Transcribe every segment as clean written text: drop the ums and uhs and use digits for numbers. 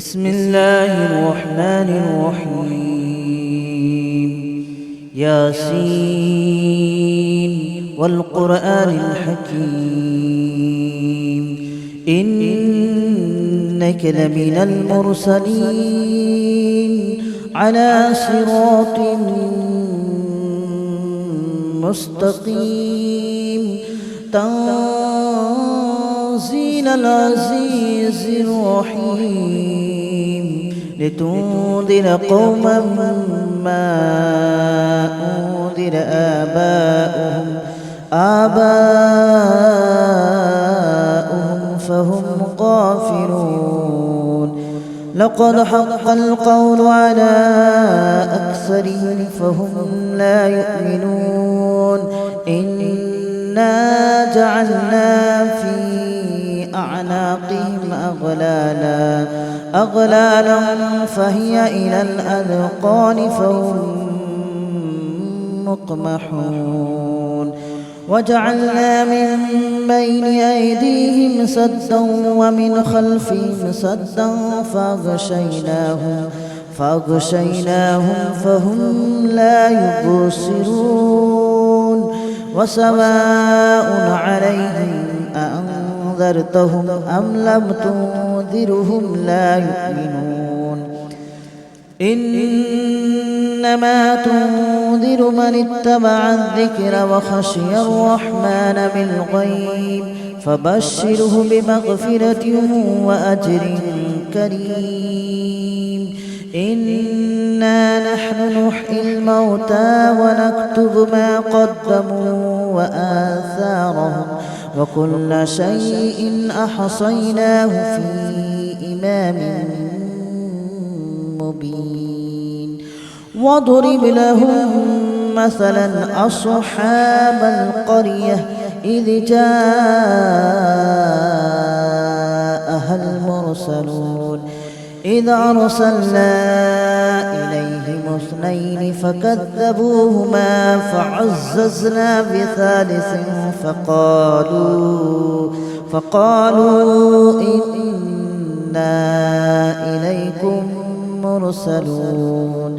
بسم الله الرحمن الرحيم. ياسين والقرآن الحكيم إنك لمن المرسلين على صراط مستقيم تنزيل العزيز الرحيم لتنذر قوما ما أنذر آباؤهم فهم غافلون. لقد حق القول على أكثرهم فهم لا يؤمنون. إنا جعلنا في أعناقهم أغلالا فهي إلى الأذقان فهم مقمحون. وجعلنا من بين أيديهم سدا ومن خلفهم سدا فأغشيناهم فهم لا يبصرون. وسواء عليهم أأنذرتهم أم لم تنذرهم لا يؤمنون. إنما تنذر من اتبع الذكر وخشي الرحمن بالغيب فبشره بمغفرة وأجر كريم. إنا نحن نحيي الموتى ونكتب ما قدموا وآثارهم وكل شيء أحصيناه في إمام مبين. واضرب لهم مثلا أصحاب القرية إذ جاءها المرسلون إذ أرسلنا إليهم اثنين فكذبوهما فعززنا بثالث فقالوا إنا إليكم مرسلون.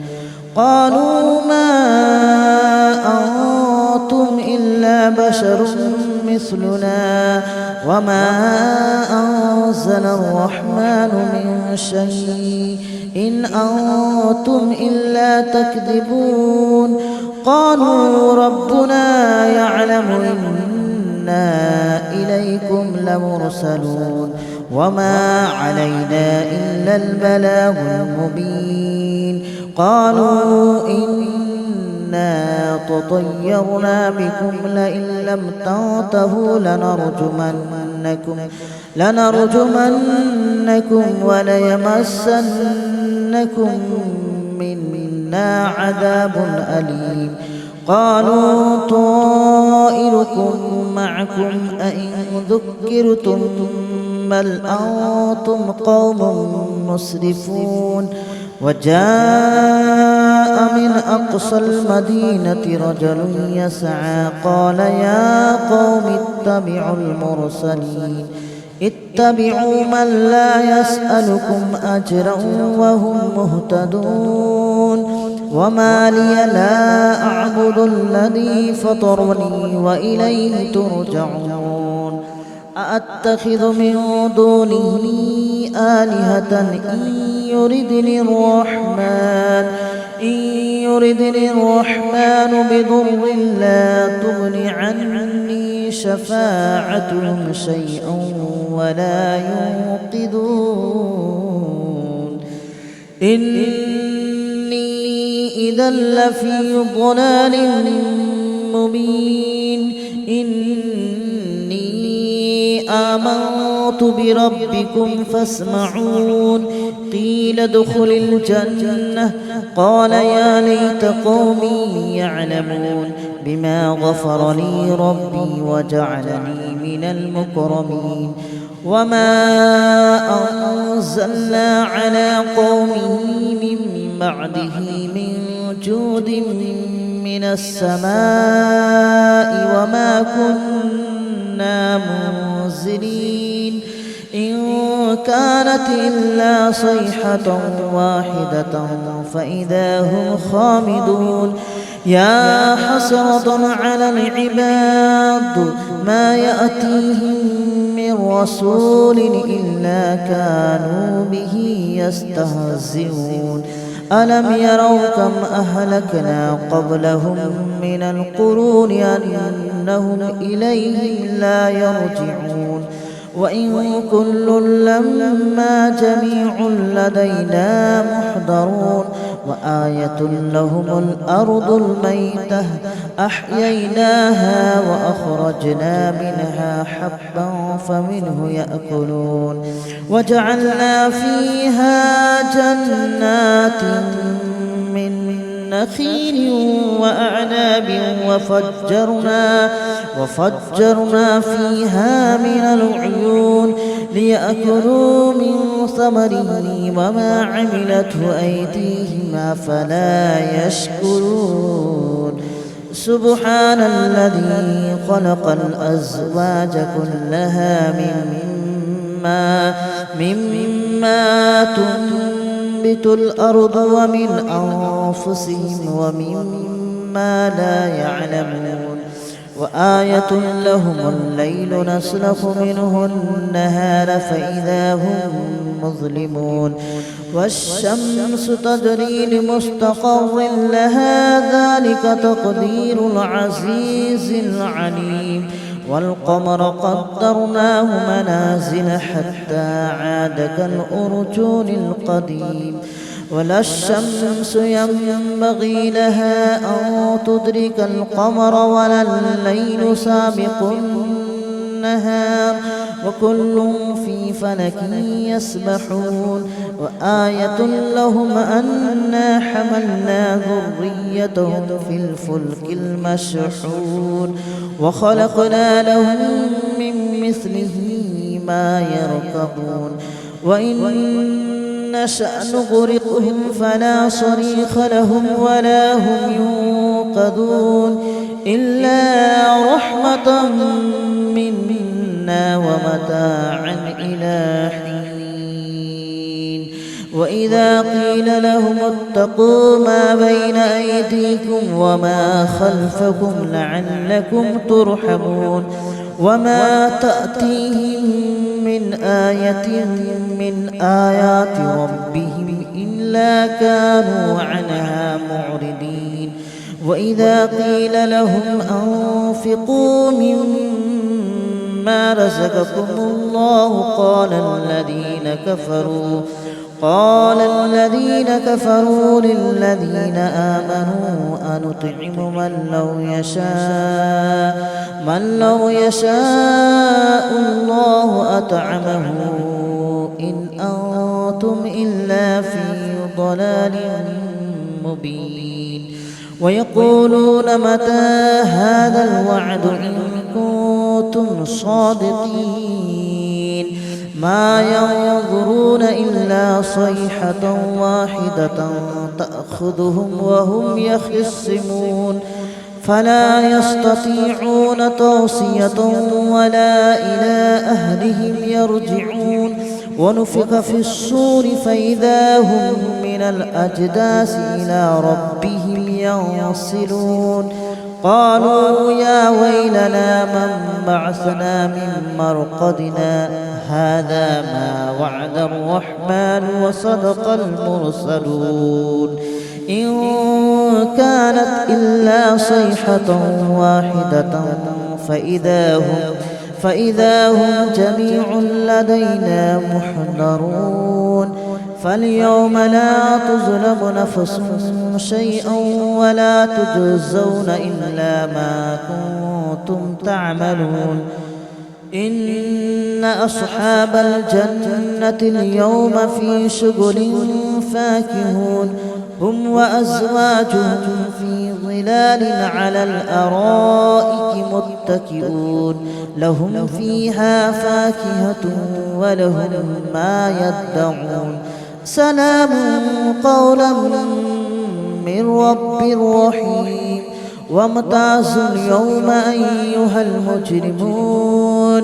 قالوا ما أنتم إلا بشر مثلنا وما أنزل الرحمن من شيء إن أنتم إلا تكذبون. قالوا ربنا يعلم إنا إليكم لمرسلون وما علينا إلا البلاغ المبين. قالوا إنا تطيرنا بكم لئن لم تنتهوا لنرجمنكم وليمسنكم منا عذاب أليم. قالوا طائركم معكم أئن ذكرتم بل أنتم قوم مسرفون. وجاء من أقصى المدينة رجل يسعى قال يا قوم اتبعوا من لا يسألكم أجرا وهم مهتدون. وما لي لا أعبد الذي فطرني وإليه ترجعون. أأتخذ من دونه آلهة إن يردني الرحمن بضر لا تغن عني شفاعتهم شيئا ولا ينقذون. إني إذا لفي ضلال مبين. آمنت بربكم فاسمعون. قيل ادخل الجنة قال يا ليت قومي يعلمون بما غفر لي ربي وجعلني من المكرمين. وما أنزلنا على قومه من بعده من جود من السماء وما كنا منزلين. إن كانت إلا صيحة واحدة فإذا هم خامدون يا حسرة على العباد ما يأتيهم من رسول إلا كانوا به يستهزئون ألم يروا كم أهلكنا قبلهم من القرون أنهم إليهم لا يرجعون وإن كل لما جميع لدينا محضرون وآية لهم الأرض الميتة أحييناها وأخرجنا منها حبا فمنه يأكلون وجعلنا فيها جنات من نخيل وأعناب وفجرنا فيها من العيون ليأكلوا من ثمره وما عملته أيديهم أفلا يشكرون سبحان الذي خلق الأزواج كلها مما تنبت الأرض ومن أنفسهم ومما لا يعلمون وآية لهم الليل نسلخ منه النهار فإذا هم مظلمون والشمس تجري لمستقر لها ذلك تقدير العزيز العليم والقمر قدرناه منازل حتى عاد كالأرجون القديم ولا الشمس ينبغي لها أن تدرك القمر ولا الليل سابق النهار وكل في فلك يسبحون وآية لهم أنا حملنا ذريتهم في الفلك المشحون وخلقنا لهم من مثله ما يركبون وإن نشأ نغرقهم فلا صريخ لهم ولا هم ينقذون إلا رحمة منا ومتاعا إلى حين وإذا قيل لهم اتقوا ما بين أيديكم وما خلفكم لعلكم ترحمون وما تأتيهم من آية من آيات ربهم إلا كانوا عنها معرضين وإذا قيل لهم أنفقوا مما رزقكم الله قال الذين كفروا للذين آمنوا أنطعم من لو يشاء الله أطعمه إن أنتم إلا في ضلال مبين ويقولون متى هذا الوعد إن كنتم صادقين ما ينظرون إلا صيحة واحدة تأخذهم وهم يخصمون فلا يستطيعون توصية ولا إلى أهلهم يرجعون ونفخ في الصور فإذا هم من الأجداث إلى ربهم ينسلون قالوا يا ويلنا من بعثنا من مرقدنا هذا ما وعد الرحمن وصدق المرسلون إن كانت إلا صيحة واحدة فإذا هم جميع لدينا محضرون فاليوم لا تظلم نفس شيئا ولا تجزون إلا ما كنتم تعملون إن أصحاب الجنة اليوم في شغل فاكهون هم وأزواجهم في ظلال على الأرائك متكئون لهم فيها فاكهة ولهم ما يدعون سلام قولا من رب رحيم وامتازوا اليوم أيها المجرمون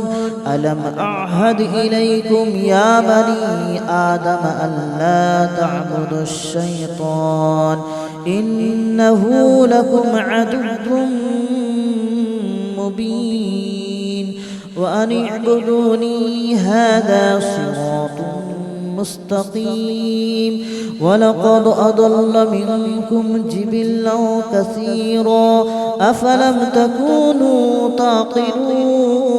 ألم أعهد إليكم يا بني آدم ألا تعبدوا الشيطان إنه لكم عدو مبين وأن اعبدوني هذا صراط مستقيم ولقد أضل منكم جبلا كثيرا أفلم تكونوا تعقلون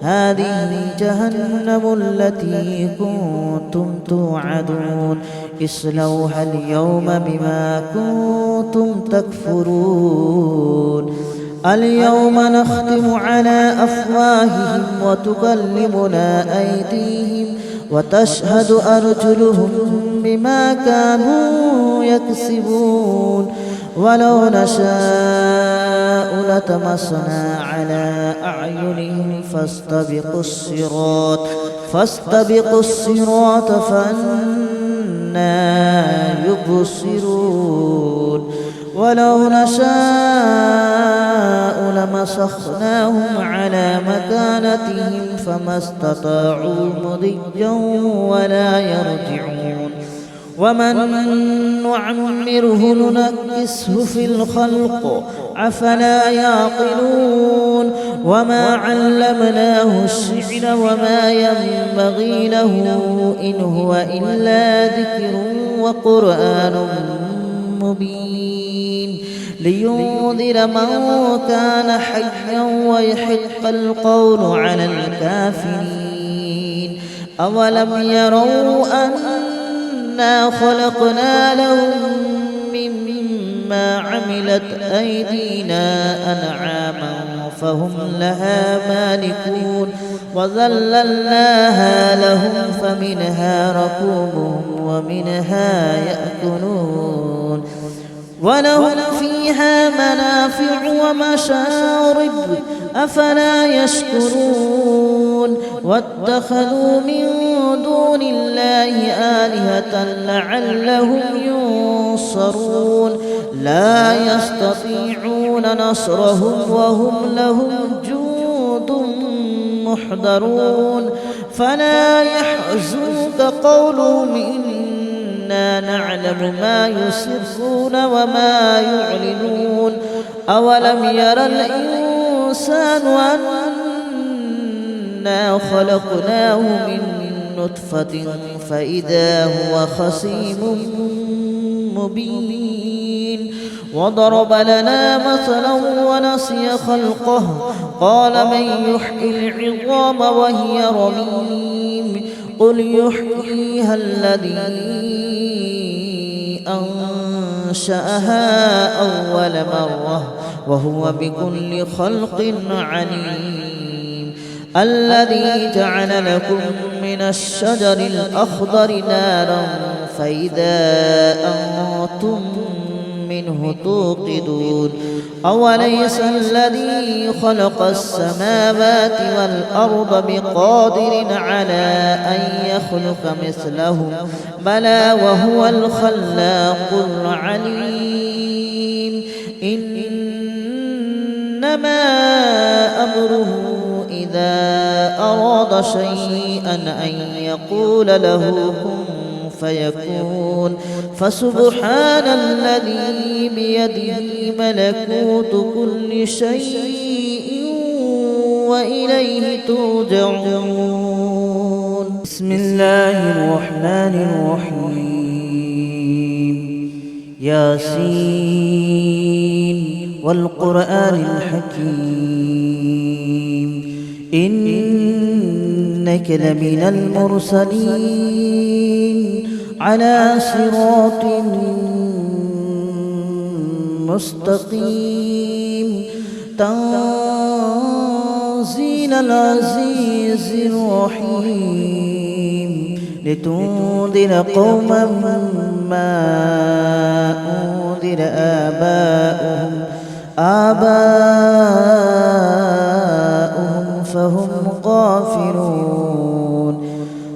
هذه جهنم التي كنتم توعدون اصلوها اليوم بما كنتم تكفرون اليوم نختم على أفواههم وتكلمنا أيديهم وتشهد أرجلهم بما كانوا يكسبون ولو نشاء لطمسنا على أعينهم فاستبقوا الصراط فأنى يبصرون ولو نشاء لمسخناهم على مكانتهم فما استطاعوا مضيا ولا يرجعون ومن نعمره ننكسه في الخلق أفلا يعقلون وما علمناه الشعر وما ينبغي له إن هو إلا ذكر وقرآن مبين لينذر من كان حيا ويحق القول على الكافرين أولم يروا أنا خلقنا لهم مما عملت أيدينا أنعاما فهم لها مالكون وذللناها لهم فمنها ركوبهم ومنها يأكلون ولهم فيها منافع ومشارب أفلا يشكرون واتخذوا من دون الله آلهة لعلهم ينصرون لا يستطيعون نصرهم وهم لهم جند محضرون فلا يحزنك قولهم إنا نعلم ما يسرون وما يعلنون أولم ير الإنسان أنا خلقناه من نطفة فإذا هو خصيم مبين وضرب لنا مثلا ونسي خلقه قال من يحيي العظام وهي رميم قل يحييها الذي أنشأها أول مرة وهو بكل خلق عليم الذي جعل لكم من الشجر الأخضر نارا فإذا أنتم منه توقدون أوليس الذي خلق السماوات والأرض بقادر على أن يخلق مثلهم بلى وهو الخلاق العليم إنما أمره إذا أراد شيئا أن يقول له كن فيكون فسبحان الذي بيده ملكوت كل شيء وإليه ترجعون بسم الله الرحمن الرحيم ياسين والقرآن الحكيم إنك لمن المرسلين على صراط مستقيم تنزيل العزيز الرحيم لتنذر قوما ما أنذر آباؤهم فهم غافلون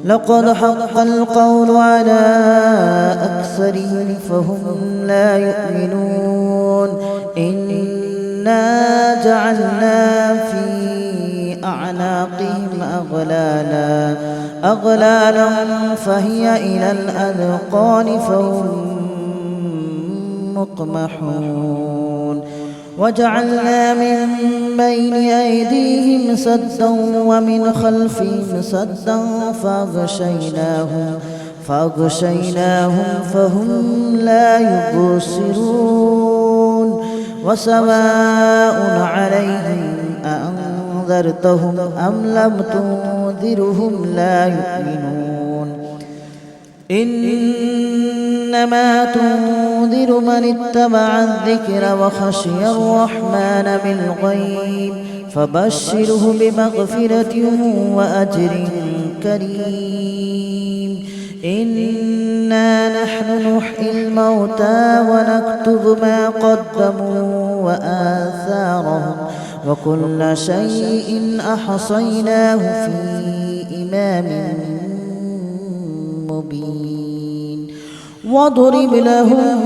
لقد حق القول على أكثرهم فهم لا يؤمنون إنا جعلنا في أعناقهم أغلالا فهي إلى الأذقان فهم مقمحون وجعلنا من بين أيديهم سدا ومن خلفهم سدا فأغشيناهم فهم لا يبصرون وسواء عليهم أأنذرتهم أم لم تنذرهم لا يؤمنون إنما تنذر من اتبع الذكر وخشي الرحمن بالغيب فبشره بمغفرة وأجر كريم إنا نحن نحيي الموتى ونكتب ما قدموا وآثارهم وكل شيء أحصيناه في إمام مبين واضرب لهم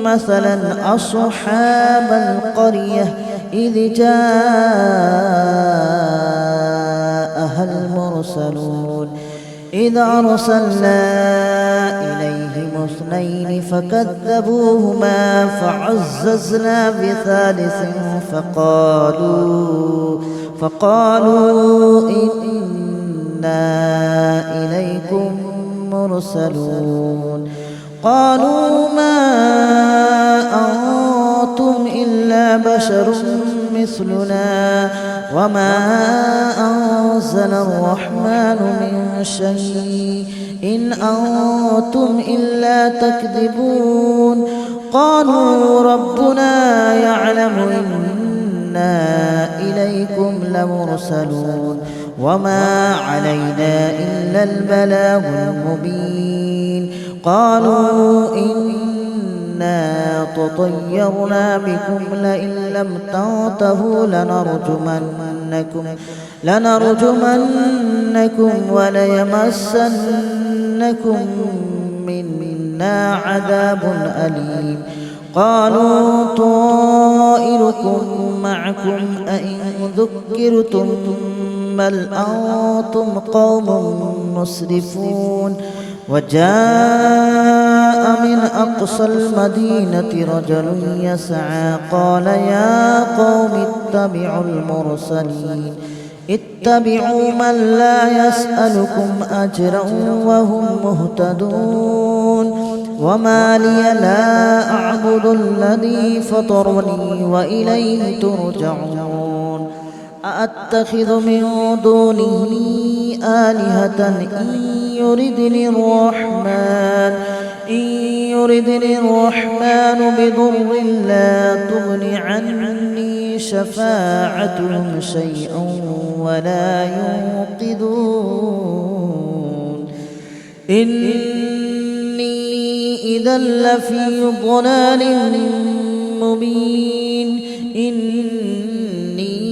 مثلا أصحاب القرية إذ جاءها المرسلون إذ أرسلنا إليهم اثنين فكذبوهما فعززنا بثالث فقالوا إنا إليكم مرسلون قالوا ما أنتم إلا بشر مثلنا وما أنزل الرحمن من شيء إن أنتم إلا تكذبون قالوا ربنا يعلم إنا إليكم لمرسلون وما علينا إلا البلاغ المبين قالوا إنا تطيرنا بكم لئن لم تنتهوا لنرجمنكم وليمسنكم منا عذاب أليم قالوا طائركم معكم أئن ذكرتم بل أنتم قوم مسرفون وجاء من أقصى المدينة رجل يسعى قال يا قوم اتبعوا من لا يسألكم أجرا وهم مهتدون وما لي لا أعبد الذي فطرني وإليه ترجعون أأتخذ من دونه آلهة إن يردني الرحمن بضر لا تغن عني شفاعتهم شيئا ولا ينقذون إني إذا لفي ضلال مبين إني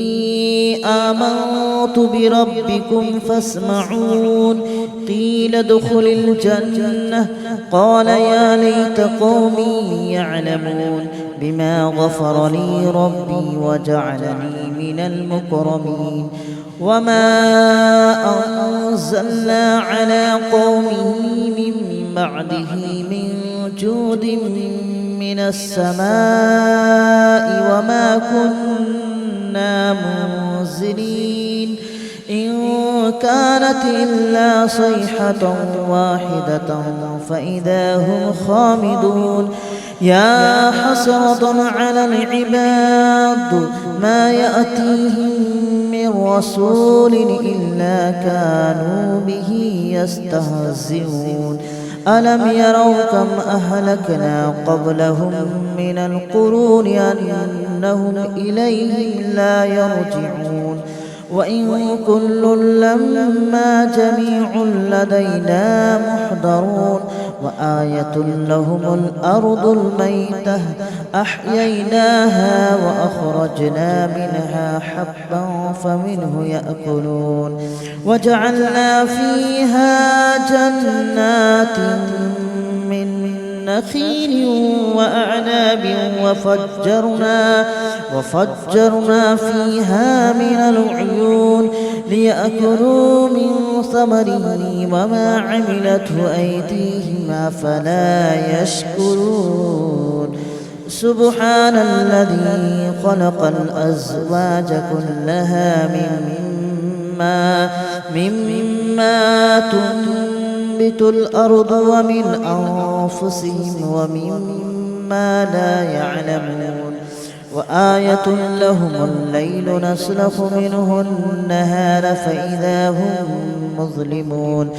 آمنت بربكم فاسمعون قيل ادخل الجنة قال يا ليت قومي يعلمون بما غفر لي ربي وجعلني من المكرمين وما أنزلنا على قومه من بعده من جود من السماء وما كنا منزلين إن كانت إلا صيحة واحدة فإذا هم خامدون يا حسرة على العباد ما يأتيهم من رسول إلا كانوا به يستهزئون ألم يروا كم أهلكنا قبلهم من القرون أنهم إليهم لا يرجعون وإن كل لما جميع لدينا محضرون وآية لهم الأرض الميتة أحييناها وأخرجنا منها حبا فمنه يأكلون وجعلنا فيها جنات من نخيل وأعناب وفجرنا فيها من العيون ليأكلوا من ثمره وما عملته أيديهم أفلا يشكرون سبحان الذي خلق الأزواج كلها مما تنبت الأرض ومن أنفسهم ومما لا يعلمون وآية لهم الليل نسلخ منه النهار فإذا هم مظلمون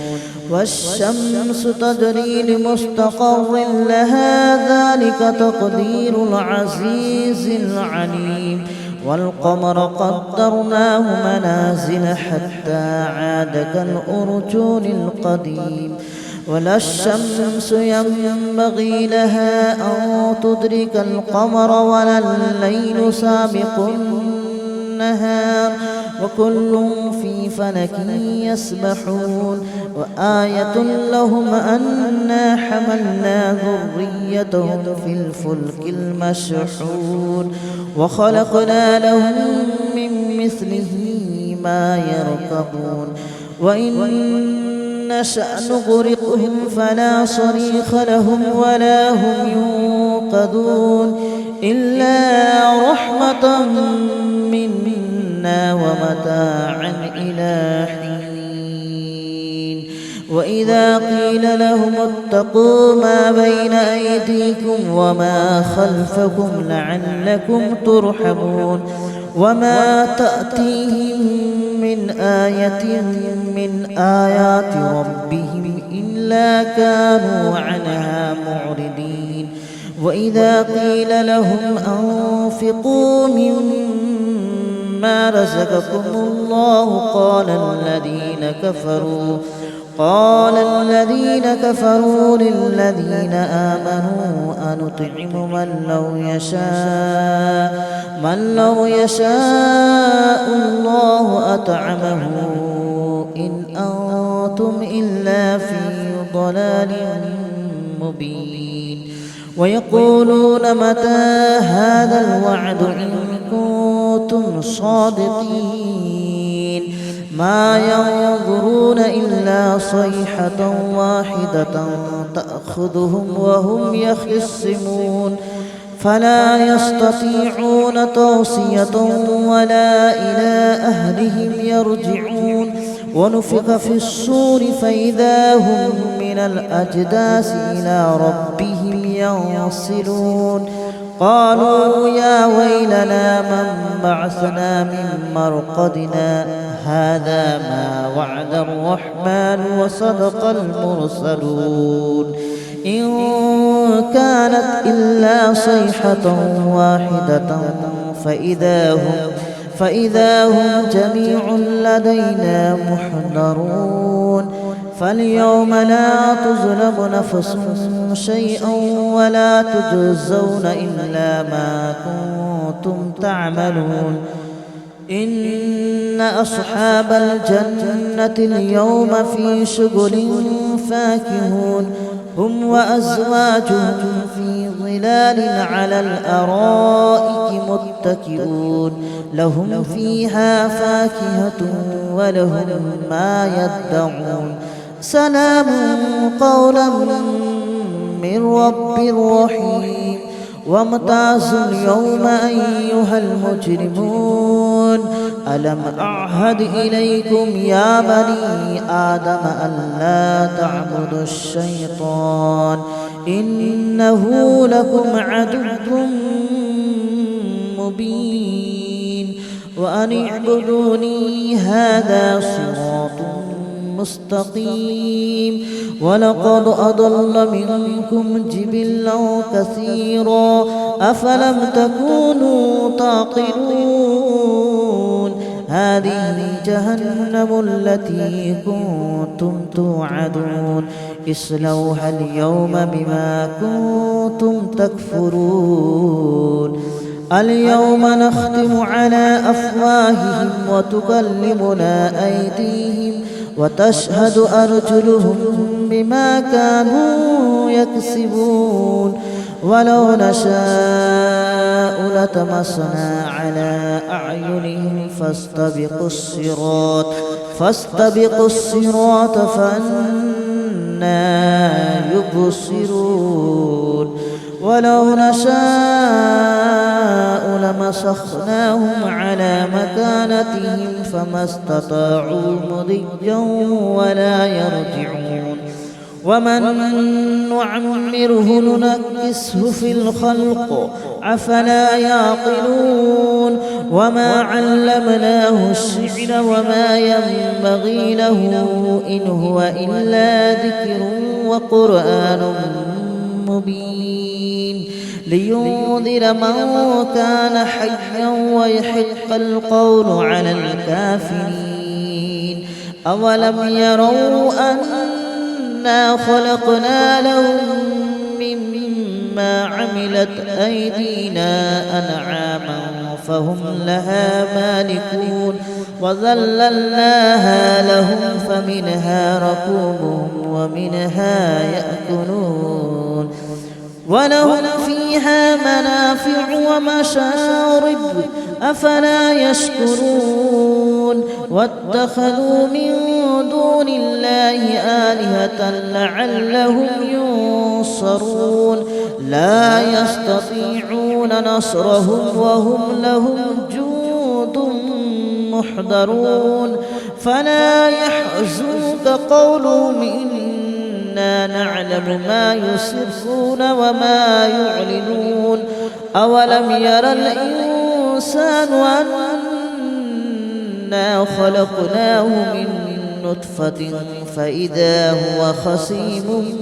والشمس تجري لمستقر لها ذلك تقدير العزيز العليم والقمر قدرناه منازل حتى عاد كالأرجون القديم ولا الشمس ينبغي لها أن تدرك القمر ولا الليل سابق النهار وكل في فلك يسبحون وآية لهم أنا حملنا ذريتهم في الفلك المشحون وخلقنا لهم من مثله ما يركبون وإن نشأ نغرقهم فلا صريخ لهم ولا هم ينقذون إلا رحمة منا ومتاعا إلى حين وإذا قيل لهم اتقوا ما بين أيديكم وما خلفكم لعلكم ترحمون وما تأتيهم من آية من آيات ربهم إلا كانوا عنها معرضين وإذا قيل لهم أنفقوا مما رزقكم الله قال الذين كفروا للذين آمنوا أنطعم من لو يشاء الله أطعمه إن أنتم إلا في ضلال مبين ويقولون متى هذا الوعد إن كنتم صادقين ما ينظرون إلا صيحة واحدة تأخذهم وهم يخصمون فلا يستطيعون توصية ولا إلى أهلهم يرجعون ونفخ في الصور فإذا هم من الأجداث إلى ربهم ينسلون قالوا يا ويلنا من بعثنا من مرقدنا هذا ما وعد الرحمن وصدق المرسلون إن كانت إلا صيحة واحدة فإذا هم جميع لدينا محضرون فاليوم لا تظلم نفس شيئا ولا تجزون إلا ما كنتم تعملون إن أصحاب الجنة اليوم في شغل فاكهون هم وأزواجهم في ظلال على الأرائك متكئون لهم فيها فاكهة ولهم ما يدعون سلام قولا من رب رحيم وامتازوا اليوم أيها المجرمون ألم أعهد إليكم يا بني آدم ألا تعبدوا الشيطان إنه لكم عدو مبين وأن اعبدوني هذا صراط مستقيم ولقد أضل منكم جبلا كثيرا أفلم تكونوا تعقلون هذه جهنم التي كنتم توعدون اصلوها اليوم بما كنتم تكفرون اليوم نختم على أفواههم وتكلمنا أيديهم وتشهد أرجلهم بما كانوا يكسبون ولو نشاء لطمسنا على أعينهم فاستبقوا الصراط فأنى يبصرون ولو نشاء لمسخناهم على مكانتهم فما استطاعوا مضيا ولا يرجعون ومن نعمره ننكسه في الخلق أفلا يعقلون وما علمناه الشعر وما ينبغي له إن هو إلا ذكر وقرآن مبين لينذر من كان حيا ويحق القول على الكافرين أولم يروا أنا خلقنا لهم مما عملت أيدينا أنعاما فهم لها مالكون وذللناها لهم فمنها ركوبهم ومنها يأكلون ولهم فيها منافع ومشارب أفلا يشكرون واتخذوا من دون الله آلهة لعلهم ينصرون لا يستطيعون نصرهم وهم لهم جند محضرون فلا يحزنك قولهم إنا نعلم ما يسرون وما يعلنون أولم ير الإنسان أنا خلقناه من نطفة فإذا هو خصيم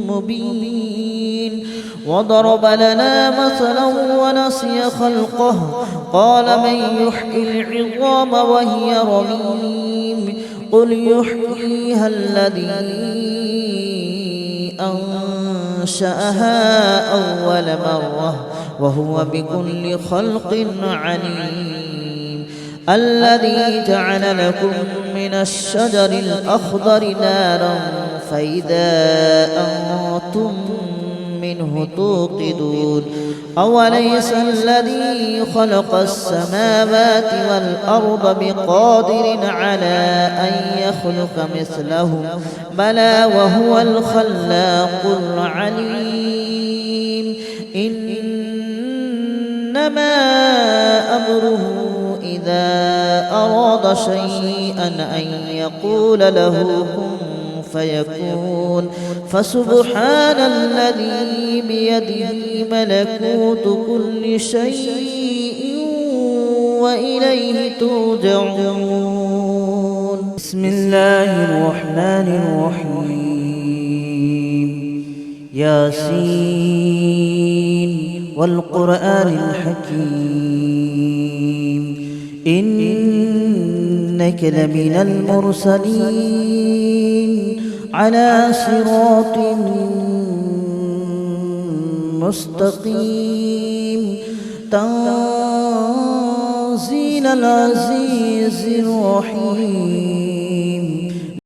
مبين وضرب لنا مثلا ونسي خلقه قال من يحيي العظام وهي رميم قل يحييها الذي أنشأها أول مرة وهو بكل خلق عليم الذي جعل لكم من الشجر الأخضر نارا فإذا أنتم منه توقدون أوليس الذي خلق السماوات والأرض بقادر على أن يخلق مثلهم بلى وهو الخلاق العليم إنما أمره إذا أراد شيئا أن يقول له كن فيكون فسبحان الذي بيده ملكوت كل شيء وإليه ترجعون بسم الله الرحمن الرحيم ياسين والقرآن الحكيم إنك لمن المرسلين على صراط مستقيم تنزيل العزيز الرحيم